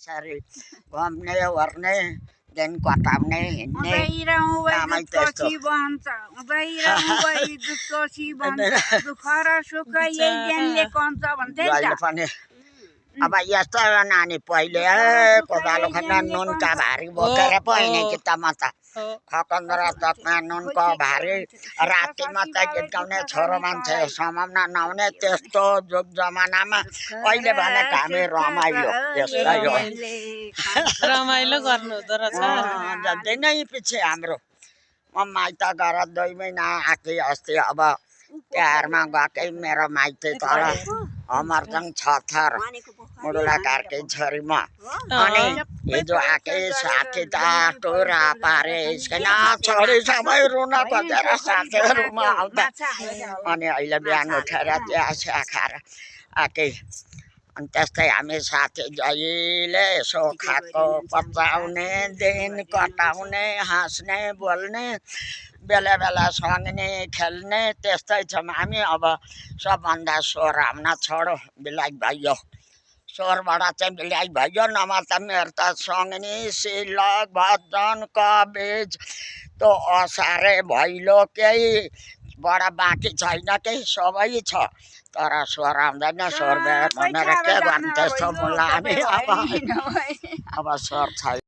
यसरी घुम्ने ओर्ने दिन कटाउने हिँड्ने कामै त्यस्तो जहिले पनि अब यस्तो नानी पहिले कोदालो खन्दा नुनका भारी बोकेर पो हिँडे कि त म त खकन्दर चकमा नुनको भारी रातिमा चाहिँ गीत गाउने छोरो मान्छे समाउन नआउने त्यस्तो जुग जमानामा अहिले भनेको हामी रमाइलो यस्तै हो रमाइलो गर्नु हुँदो रहेछ दिनै पछि हाम्रो म माइत गएर 2 महिना आएँ अस्ति अब तिहारमा गएकै मेरो माइती तल अमरजङ छथर मुडुला कार्के छोरी म अनि हिजो आएकै साथी त टोरा पारे स्किन छोरी सबै रुन खोजेर साथीहरूमा आउँदा अनि अहिले बिहान उठेर चिया सिया खाएर आएकै अनि त्यस्तै हामी साथी जहिले यसो खाएको पचाउने दिन कटाउने हाँस्ने बोल्ने बेला बेला सँगने खेल्ने त्यस्तै छौँ हामी अब सबभन्दा स्वर हाम्न छोडो बिलाइ भयो स्वरबाट चाहिँ बिलाइ भयो नभए त मेरो त सँगनी सिलक भजन कबेज त्यो असारे भैलो केही बडा बाँकी छैन केही सबै छ तर स्वर आउँदैन स्वर भनेर के गर्नु त्यस्तो मुला हामी अब स्वर छैन